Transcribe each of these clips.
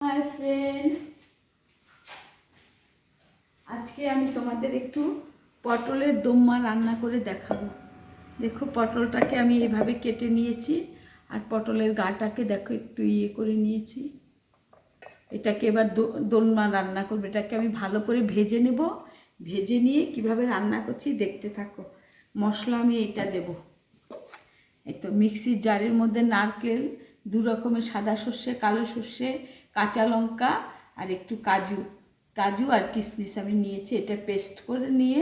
Hi friend, আজকে আমি তোমাদের একটু পটলের দোম্মা রান্না করে দেখাবো। দেখো, পটলটাকে আমি এভাবে কেটে নিয়েছি আর পটলের গাটাকে দেখো একটু করে নিয়েছি। এটাকে এবার দোম্মা রান্না করবো। এটাকে আমি ভালো করে ভেজে নেব। ভেজে নিয়ে কিভাবে রান্না করছি দেখতে থাকো। মশলা আমি এটা দেব। এই তো মিক্সির জারের মধ্যে নারকেল, 2 রকমের সাদা সর্ষে, কালো সর্ষে, কাঁচা লঙ্কা আর একটু কাজু আর কিশমিশ আমি নিয়েছি। এটা পেস্ট করে নিয়ে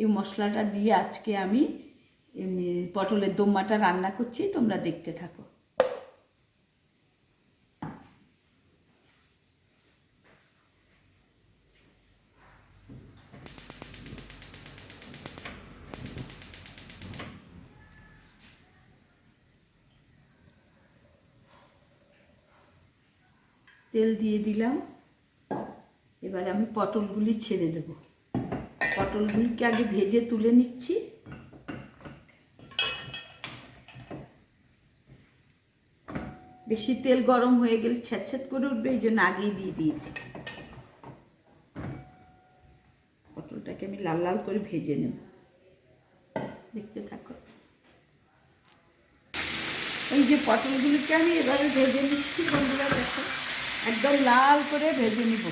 এই মশলাটা দিয়ে আজকে আমি পটলের দোম্মাটা রান্না করছি। তোমরা দেখতে থাকো। তেল দিয়ে দিলাম। এবার আমি পটলগুলি ছেড়ে দেব। পটলগুলিকে আগে ভেজে তুলে নিচ্ছি। বেশি তেল গরম হয়ে গেলে ছ্যাঁতছ্যাঁত করে উঠবে, এই জন্য আগেই দিয়ে দিয়েছি। পটলটাকে আমি লাল লাল করে ভেজে নেব। দেখতে থাকো। এই যে পটলগুলিকে আমি এবারে ভেজে নিচ্ছি বন্ধুরা, দেখো একদম লাল করে ভেজে নিব।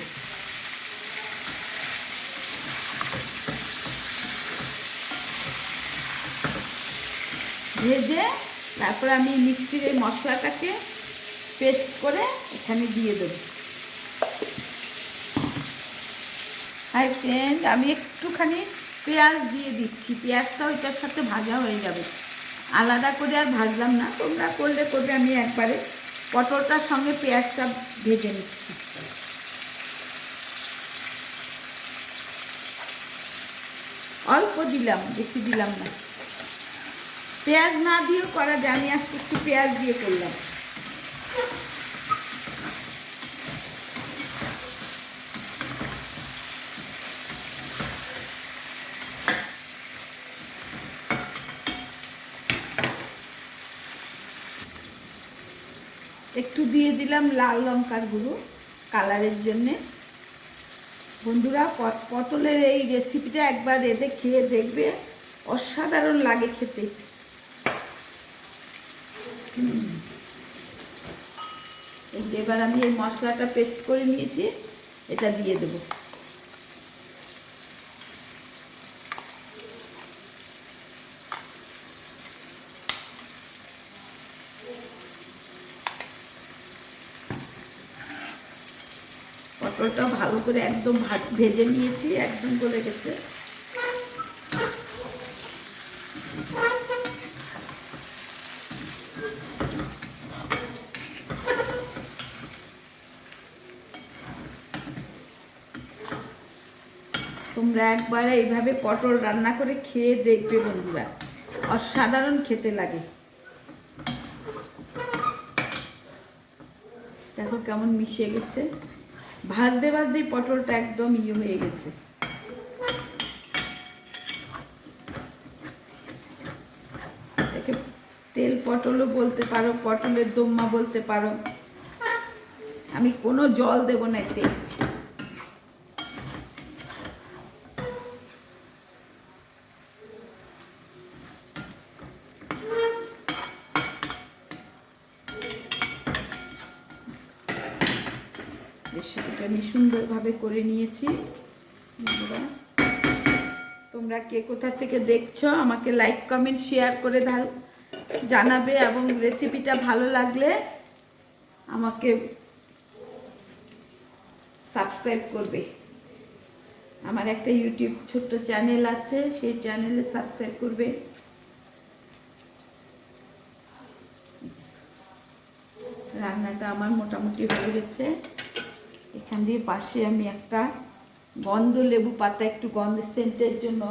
ভেজে তারপরে আমি মিক্সির এই মশলাটাকে পেস্ট করে এখানে দিয়ে দেবো। হাই ফ্রেন্ড, আমি একটুখানি পেঁয়াজ দিয়ে দিচ্ছি। পেঁয়াজটা ওইটার সাথে ভাজা হয়ে যাবে, আলাদা করে আর ভাজলাম না। তোমরা করলে করবে, আমি একবারে পটলটার সঙ্গে পেঁয়াজটা ভেজে নিচ্ছি। অল্প দিলাম, বেশি দিলাম না। পেঁয়াজ না দিয়েও করা যায়, আমি আজকে একটু পেঁয়াজ দিয়ে করলাম। একটু দিয়ে দিলাম লাল লঙ্কার গুঁড়ো কালারের জন্যে। বন্ধুরা, পটলের এই রেসিপিটা একবার এতে খেয়ে দেখবে, অসাধারণ লাগে খেতে। এবার আমি এই মশলাটা পেস্ট করে নিয়েছি, এটা দিয়ে দেবো। পটলটা ভালো করে একদম ভেজে নিয়েছি, একদম গলে গেছে। তোমরা একবার এইভাবে পটল রান্না করে খেয়ে দেখবে বন্ধুরা, অসাধারণ খেতে লাগে। দেখো কেমন মিশে গেছে। ভাজতে ভাজতেই পটলটা একদম হয়ে গেছে। একে তেল পটলও বলতে পারো, পটলের দোম্মা বলতে পারো। আমি কোনো জল দেব না এতে। রেসিপিটা আমি সুন্দরভাবে করে নিয়েছি। তোমরা কে কোথা থেকে দেখছো আমাকে লাইক কমেন্ট শেয়ার করে জানাবে, এবং রেসিপিটা ভালো লাগলে আমাকে সাবস্ক্রাইব করবে। আমার একটা ইউটিউব ছোট্ট চ্যানেল আছে, সেই চ্যানেলে সাবস্ক্রাইব করবে। রান্নাটা আমার মোটামুটি হয়ে গেছে। এখান দিয়ে পাশে আমি একটা গন্ধ লেবু পাতা, একটু গন্ধ সেন্টের জন্য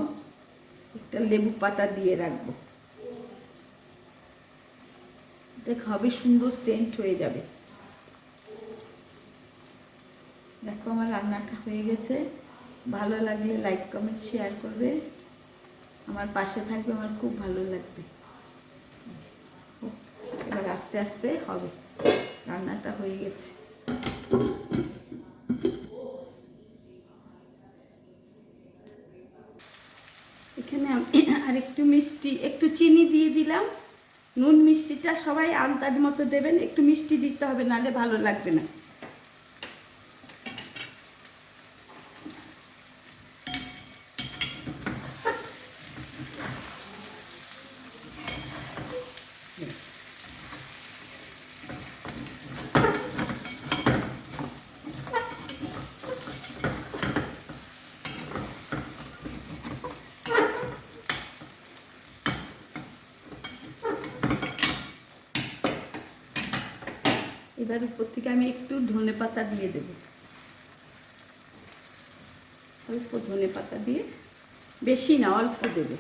একটা লেবু পাতা দিয়ে রাখবো। দেখ, হবে সুন্দর সেন্ট হয়ে যাবে। দেখো আমার রান্নাটা হয়ে গেছে। ভালো লাগলে লাইক কমেন্ট শেয়ার করবে, আমার পাশে থাকবে, আমার খুব ভালো লাগবে। এবার আস্তে আস্তে হবে। রান্নাটা হয়ে গেছে। দিলাম। নুন মিষ্টিটা সবাই আন্দাজ মতো দেবেন, একটু মিষ্টি দিতে হবে, নাহলে ভালো লাগবে না। এবার উপর থেকে আমি একটু ধনেপাতা দিয়ে দেব, অল্প ধনেপাতা দিয়ে, বেশি না, অল্প দেবো।